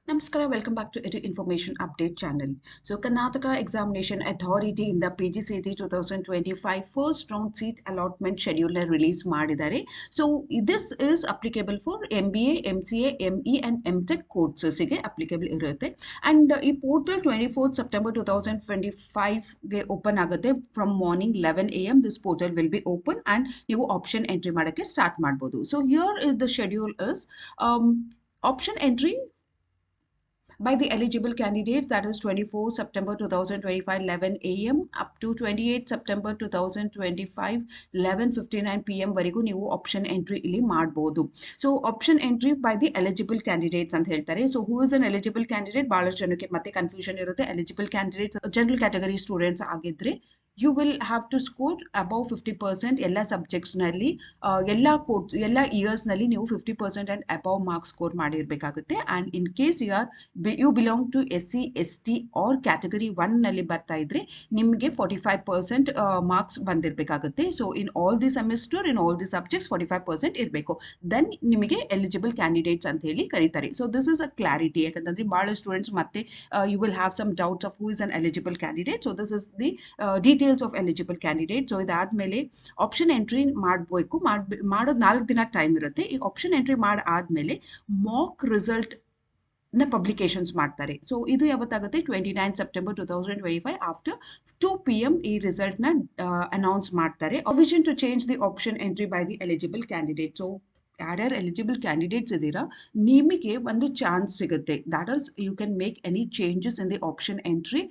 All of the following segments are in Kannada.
Namaskara, welcome back to Edu Information Update channel. So, Karnataka Examination Authority in the PGCET 2025 first round seat allotment schedule release ಮಾಡಿದ್ದಾರೆ. So, this is applicable for MBA, MCA, ME and MTech courses ಗೆ applicable ಇರುತ್ತೆ. And ಈ portal 24th September 2025 ಗೆ open ಆಗುತ್ತೆ from morning 11 AM. This portal will be open and ನೀವು option entry ಮಾಡಕ್ಕೆ start ಮಾಡ್ಬೋದು. So, here is the schedule is option entry by the eligible candidates, that is 24 September 2025 11 AM up to 28 September 2025 11:59 PM ವರೆಗೂ ನೀವು ಆಪ್ಷನ್ ಎಂಟ್ರಿ ಇಲ್ಲಿ ಮಾಡಬಹುದು. So option entry by the eligible candidates ಅಂತ ಹೇಳ್ತಾರೆ. So who is an eligible candidate, ಬಹಳಷ್ಟು ಜನಕ್ಕೆ ಮತ್ತೆ ಕನ್ಫ್ಯೂಷನ್ ಇರುತ್ತೆ. Eligible candidates general category students ಆಗಿದ್ರೆ you will have to score above 50% ಎಲ್ಲ ಸಬ್ಜೆಕ್ಟ್ಸ್ನಲ್ಲಿ ಎಲ್ಲ ಇಯರ್ಸ್ನಲ್ಲಿ ನೀವು 50% and above ಮಾರ್ಕ್ಸ್ ಸ್ಕೋರ್ ಮಾಡಿರಬೇಕಾಗುತ್ತೆ. And in case you belong to SC ST or category 1ನಲ್ಲಿ ಬರ್ತಾ ಇದ್ರೆ ನಿಮಗೆ 45% ಮಾರ್ಕ್ಸ್ ಬಂದಿರಬೇಕಾಗುತ್ತೆ. So in all the semester in all the subjects 45% ಇರಬೇಕು, ದೆನ್ ನಿಮಗೆ ಎಲಿಜಿಬಲ್ ಕ್ಯಾಂಡಿಡೇಟ್ಸ್ ಅಂತ ಹೇಳಿ ಕರೀತಾರೆ. So this is a clarity, ಯಾಕಂತಂದ್ರೆ ಭಾಳ ಸ್ಟೂಡೆಂಟ್ಸ್ ಮತ್ತೆ you will have some doubts of who is an eligible candidate. So this is the details of eligible candidate. So ಇದಾದ್ಮೇಲೆ ಆಪ್ಷನ್ ಎಂಟ್ರಿ ಮಾಡಬೇಕು. ಮಾಡೋದು 4 ದಿನ ಟೈಮ್ ಇರುತ್ತೆ. ಈ ಆಪ್ಷನ್ ಎಂಟ್ರಿ ಆದ್ಮೇಲೆ ಮಾಕ್ ರಿಸಲ್ಟ್ ನ ಪಬ್ಲಿಕೇಶನ್ಸ್ ಮಾಡ್ತಾರೆ. ಸೊ ಇದು ಯಾವತ್ತಾಗುತ್ತೆ 29 ಸೆಪ್ಟೆಂಬರ್ 2025 ಆಫ್ಟರ್ 2 PM ಈ ರಿಸಲ್ಟ್ ನ ಅನೌನ್ಸ್ ಮಾಡ್ತಾರೆ. Provision to change the option entry by the eligible candidate. So ಯಾರ್ಯಾರು ಎಲಿಜಿಬಲ್ ಕ್ಯಾಂಡಿಡೇಟ್ಸ್ ಇದ್ದೀರಾ ನಿಮಗೆ ಒಂದು ಚಾನ್ಸ್ ಸಿಗುತ್ತೆ. That is you can make any changes in the option entry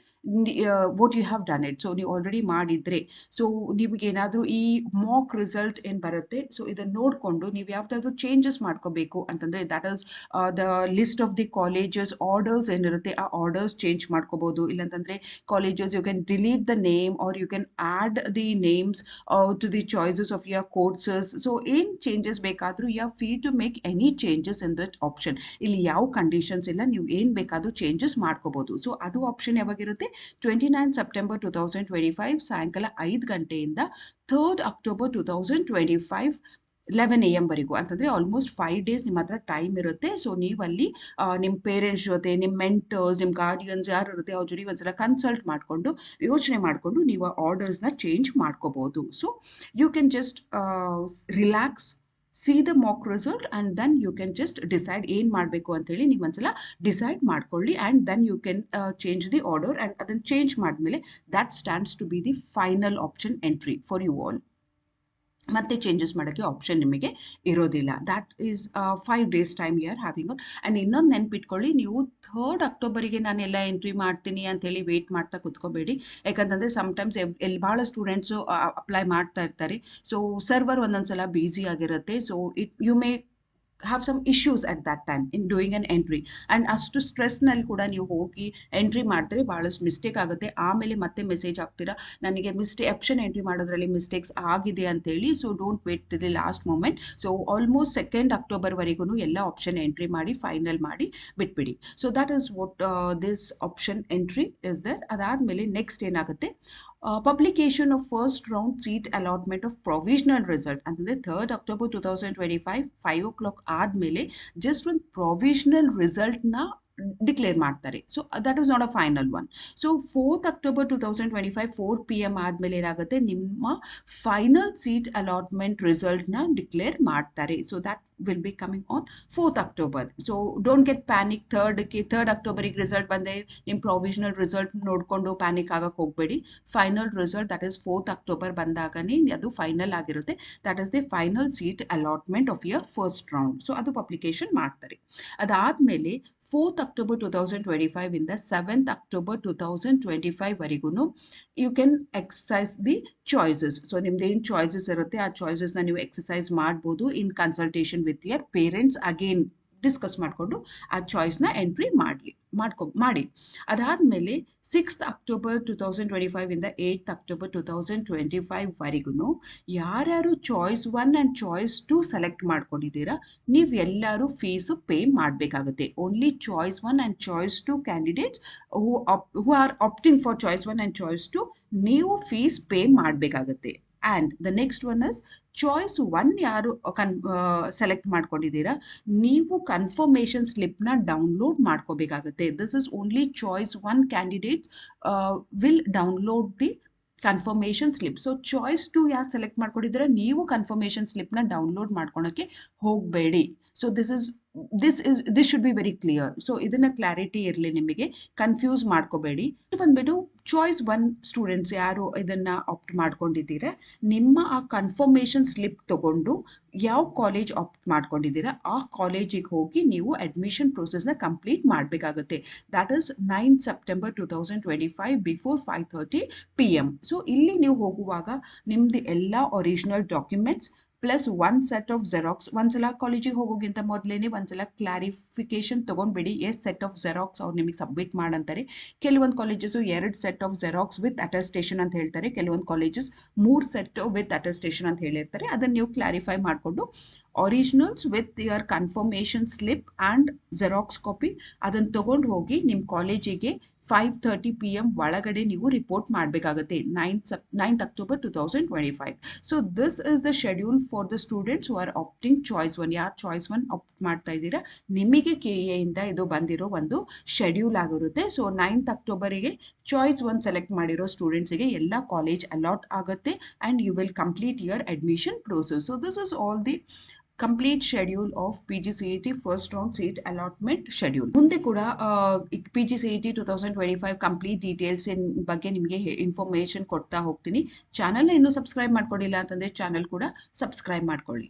what you have done it. So ನೀವು ಆಲ್ರೆಡಿ ಮಾಡಿದ್ರೆ ಸೊ ನಿಮಗೆ ಏನಾದರೂ ಈ ಮಾಕ್ ರಿಸಲ್ಟ್ ಏನು ಬರುತ್ತೆ, ಸೊ ಇದನ್ನು ನೋಡಿಕೊಂಡು ನೀವು ಯಾವ್ದಾದ್ರು ಚೇಂಜಸ್ ಮಾಡ್ಕೋಬೇಕು ಅಂತಂದರೆ that is the list of the colleges orders ಏನಿರುತ್ತೆ ಆ ಆರ್ಡರ್ಸ್ ಚೇಂಜ್ ಮಾಡ್ಕೋಬೋದು. ಇಲ್ಲಂತಂದರೆ colleges you can delete the name or you can add the names to the choices of your courses. So ಏನು ಚೇಂಜಸ್ ಬೇಕಾದರೂ you are free to make any changes in that option. ಇಲ್ಲಿ ಯಾವ ಕಂಡೀಷನ್ಸ್ ಇಲ್ಲ, ನೀವು ಏನು ಬೇಕಾದರೂ ಚೇಂಜಸ್ ಮಾಡ್ಕೋಬೋದು. ಸೊ ಅದು ಆಪ್ಷನ್ ಯಾವಾಗಿರುತ್ತೆ 29 ಸೆಪ್ಟೆಂಬರ್ 2025 ಸಾಯಂಕಾಲ 5 ಗಂಟೆಯಿಂದ 3rd October 2025 11 AM ವರೆಗೂ, ಅಂತಂದರೆ ಆಲ್ಮೋಸ್ಟ್ 5 ಡೇಸ್ ನಿಮ್ಮ ಹತ್ರ ಟೈಮ್ ಇರುತ್ತೆ. ಸೊ ನೀವಲ್ಲಿ ನಿಮ್ಮ ಪೇರೆಂಟ್ಸ್ ಜೊತೆ, ನಿಮ್ಮ ಮೆಂಟರ್ಸ್, ನಿಮ್ಮ ಗಾರ್ಡಿಯನ್ಸ್ ಯಾರು ಇರುತ್ತೆ ಅವ್ರ ಜೊತೆ ಒಂದ್ಸಲ ಕನ್ಸಲ್ಟ್ ಮಾಡಿಕೊಂಡು ಯೋಚನೆ ಮಾಡಿಕೊಂಡು ನೀವು ಆರ್ಡರ್ಸ್ನ ಚೇಂಜ್ ಮಾಡ್ಕೋಬೋದು. So you can just relax, see the mock result and then you can just decide ಏನು ಮಾಡಬೇಕು ಅಂತೇಳಿ ನೀವು ಒಂದ್ಸಲ ಡಿಸೈಡ್ ಮಾಡ್ಕೊಳ್ಳಿ. And then you can change the order and ಅದನ್ನು ಚೇಂಜ್ ಮಾಡಿದ್ಮೇಲೆ that stands to be the final option entry for you all. ಮತ್ತೆ ಚೇಂಜಸ್ ಮಾಡೋಕ್ಕೆ ಆಪ್ಷನ್ ನಿಮಗೆ ಇರೋದಿಲ್ಲ. That is 5 days time you are having. And ಇನ್ನೊಂದು ನೆನ್ಪಿಟ್ಕೊಳ್ಳಿ, ನೀವು 3rd Octoberಗೆ ನಾನೆಲ್ಲ ಎಂಟ್ರಿ ಮಾಡ್ತೀನಿ ಅಂತೇಳಿ ವೆಯ್ಟ್ ಮಾಡ್ತಾ ಕುತ್ಕೋಬೇಡಿ. ಯಾಕಂತಂದರೆ ಸಮ್ಟೈಮ್ಸ್ ಭಾಳ ಸ್ಟೂಡೆಂಟ್ಸು ಅಪ್ಲೈ ಮಾಡ್ತಾ ಇರ್ತಾರೆ. ಸೊ ಸರ್ವರ್ ಒಂದೊಂದ್ಸಲ ಬ್ಯುಸಿ ಆಗಿರುತ್ತೆ. So you may have some issues at that time in doing an entry. and ಅಷ್ಟು ಸ್ಟ್ರೆಸ್ನಲ್ಲಿ ಕೂಡ ನೀವು ಹೋಗಿ ಎಂಟ್ರಿ ಮಾಡಿದ್ರೆ ಭಾಳಷ್ಟು ಮಿಸ್ಟೇಕ್ ಆಗುತ್ತೆ. ಆಮೇಲೆ ಮತ್ತೆ ಮೆಸೇಜ್ ಹಾಕ್ತೀರಾ ನನಗೆ ಆಪ್ಷನ್ ಎಂಟ್ರಿ ಮಾಡೋದ್ರಲ್ಲಿ ಮಿಸ್ಟೇಕ್ಸ್ ಆಗಿದೆ ಅಂತೇಳಿ. So don't wait till the last moment. So almost 2nd October ವರೆಗೂ ಎಲ್ಲ ಆಪ್ಷನ್ ಎಂಟ್ರಿ ಮಾಡಿ ಫೈನಲ್ ಮಾಡಿ ಬಿಟ್ಬಿಡಿ. So that is what this option entry is there. ಅದಾದಮೇಲೆ ನೆಕ್ಸ್ಟ್ ಏನಾಗುತ್ತೆ, publication of first round seat allotment of provisional result ಅಂತಂದರೆ 3rd October 2025 5 o'clock ಆದಮೇಲೆ ಜಸ್ಟ್ ಒಂದು ಪ್ರೊವಿಷನಲ್ ರಿಸಲ್ಟ್ನ ಡಿಕ್ಲೇರ್ ಮಾಡ್ತಾರೆ. So that is not a final one. So 4th October 2025 4 PM ಆದಮೇಲೆ ಏನಾಗುತ್ತೆ, ನಿಮ್ಮ ಫೈನಲ್ ಸೀಟ್ ಅಲಾಟ್ಮೆಂಟ್ ರಿಸಲ್ಟ್ನ ಡಿಕ್ಲೇರ್ ಮಾಡ್ತಾರೆ. So that will be coming on 4th October. So don't get panic. 3rd Octoberಗೆ result ಬಂದೆ ನಿಮ್ಮ ಪ್ರೊವಿಷನಲ್ ರಿಸಲ್ಟ್ ನೋಡಿಕೊಂಡು ಪ್ಯಾನಿಕ್ ಆಗಕ್ಕೆ ಹೋಗಬೇಡಿ. Final result that is 4th October ಬಂದಾಗನೇ ಅದು ಫೈನಲ್ ಆಗಿರುತ್ತೆ. That is the final seat allotment of your first round. So ಅದು ಪಬ್ಲಿಕೇಶನ್ ಮಾಡ್ತಾರೆ. ಅದಾದಮೇಲೆ 4th October 2025 ಇಂದ 7th October 2025 ವರೆಗೂ you can exercise the choices. So ನಿಮ್ದು ಏನು ಚಾಯ್ಸಸ್ ಇರುತ್ತೆ ಆ ಚಾಯ್ಸಸ್ನ ನೀವು ಎಕ್ಸಸೈಸ್ ಮಾಡ್ಬೋದು in consultation with your parents. Again discuss ಮಾಡಿಕೊಂಡು ಆ ಚಾಯ್ಸ್ನ ಎಂಟ್ರಿ ಮಾಡಿ. ಅದಾದಮೇಲೆ 6th October 2025 ಇಂದ 8th October 2025 ವರೆಗೂ ಯಾರ್ಯಾರು ಚಾಯ್ಸ್ 1 ಆ್ಯಂಡ್ ಚಾಯ್ಸ್ 2 ಸೆಲೆಕ್ಟ್ ಮಾಡ್ಕೊಂಡಿದ್ದೀರಾ ನೀವು ಎಲ್ಲರೂ ಫೀಸು ಪೇ ಮಾಡಬೇಕಾಗುತ್ತೆ. Only choice 1 and choice 2 candidates who are opting for choice 1 and choice 2 ನೀವು ಫೀಸ್ ಪೇ ಮಾಡಬೇಕಾಗುತ್ತೆ. And the next one is choice 1 ಯಾರು ಸೆಲೆಕ್ಟ್ ಮಾಡ್ಕೊಂಡಿದ್ದೀರಾ, ನೀವು ಕನ್ಫರ್ಮೇಷನ್ ಸ್ಲಿಪ್ನ ಡೌನ್ಲೋಡ್ ಮಾಡ್ಕೋಬೇಕಾಗುತ್ತೆ. This is only choice 1 candidates will download the confirmation slip. So choice 2 ಯಾರು ಸೆಲೆಕ್ಟ್ ಮಾಡ್ಕೊಂಡಿದ್ದೀರಾ, ನೀವು ಕನ್ಫರ್ಮೇಷನ್ ಸ್ಲಿಪ್ನ ಡೌನ್ಲೋಡ್ ಮಾಡ್ಕೊಳಕ್ಕೆ ಹೋಗಬೇಡಿ. So this should be very clear. So ಇದನ್ನ ಕ್ಲಾರಿಟಿ ಇರಲಿ, ನಿಮಗೆ ಕನ್ಫ್ಯೂಸ್ ಮಾಡ್ಕೋಬೇಡಿ. ಬಂದ್ಬಿಟ್ಟು ಚಾಯ್ಸ್ 1 ಸ್ಟೂಡೆಂಟ್ಸ್ ಯಾರು ಇದನ್ನ ಆಪ್ಟ್ ಮಾಡ್ಕೊಂಡಿದ್ದೀರಾ, ನಿಮ್ಮ ಆ ಕನ್ಫರ್ಮೇಷನ್ ಸ್ಲಿಪ್ ತಗೊಂಡು ಯಾವ ಕಾಲೇಜ್ ಆಪ್ಟ್ ಮಾಡ್ಕೊಂಡಿದ್ದೀರಾ ಆ ಕಾಲೇಜಿಗೆ ಹೋಗಿ ನೀವು ಅಡ್ಮಿಷನ್ ಪ್ರೊಸೆಸ್ನ ಕಂಪ್ಲೀಟ್ ಮಾಡಬೇಕಾಗುತ್ತೆ. That is 9 September 2025 before 5:30 PM. So ಇಲ್ಲಿ ನೀವು ಹೋಗುವಾಗ ನಿಮ್ದು ಎಲ್ಲ original documents plus 1 set of xerox, ಒಂದ್ಸಲ ಕಾಲೇಜಿಗೆ ಹೋಗೋಕ್ಕಿಂತ ಮೊದಲೇನೆ ಒಂದ್ಸಲ ಕ್ಲಾರಿಫಿಕೇಶನ್ ತೊಗೊಂಡ್ಬಿಡಿ ಎಷ್ಟು ಸೆಟ್ ಆಫ್ ಜೆರಾಕ್ಸ್ ಅವ್ರು ನಿಮಗೆ ಸಬ್ಮಿಟ್ ಮಾಡಂತಾರೆ. ಕೆಲವೊಂದು colleges 2 set of xerox with attestation ಅಂತ ಹೇಳ್ತಾರೆ, ಕೆಲವೊಂದು ಕಾಲೇಜಸ್ 3 ಸೆಟ್ ವಿತ್ ಅಟೆಸ್ಟೇಷನ್ ಅಂತ ಹೇಳಿರ್ತಾರೆ. ಅದನ್ನು ನೀವು ಕ್ಲಾರಿಫೈ ಮಾಡಿಕೊಂಡು originals with your confirmation slip and xerox copy ಅದನ್ನು ತೊಗೊಂಡು ಹೋಗಿ ನಿಮ್ಮ ಕಾಲೇಜಿಗೆ 5:30 PM ಒಳಗಡೆ ನೀವು ರಿಪೋರ್ಟ್ ಮಾಡಬೇಕಾಗುತ್ತೆ, 9th October 2025. So this is the schedule for the students ಹು ಆರ್ ಆಪ್ಟಿಂಗ್ ಚಾಯ್ಸ್ 1. ಯಾರು ಚಾಯ್ಸ್ 1 ಆಪ್ಟ್ ಮಾಡ್ತಾ ಇದ್ದೀರಾ, ನಿಮಗೆ KA ಇಂದ ಇದು ಬಂದಿರೋ ಒಂದು ಶೆಡ್ಯೂಲ್ ಆಗಿರುತ್ತೆ. ಸೊ 9th Octoberಗೆ ಚಾಯ್ಸ್ 1 ಸೆಲೆಕ್ಟ್ ಮಾಡಿರೋ ಸ್ಟೂಡೆಂಟ್ಸಿಗೆ ಎಲ್ಲ ಕಾಲೇಜ್ ಅಲಾಟ್ ಆಗುತ್ತೆ and you will complete your admission process. So this is all the complete schedule of PGCET first round seat allotment schedule. ಮುಂದೆ ಕೂಡ PGCET 2025 ಕಂಪ್ಲೀಟ್ ಡೀಟೇಲ್ಸ್ ಬಗ್ಗೆ ನಿಮಗೆ ಇನ್ಫಾರ್ಮೇಷನ್ ಕೊಡ್ತಾ ಹೋಗ್ತೀನಿ. ಚಾನಲ್ನ ಇನ್ನೂ ಸಬ್ಸ್ಕ್ರೈಬ್ ಮಾಡ್ಕೊಂಡಿಲ್ಲ ಅಂತಂದರೆ ಚಾನಲ್ ಕೂಡ ಸಬ್ಸ್ಕ್ರೈಬ್ ಮಾಡ್ಕೊಳ್ಳಿ.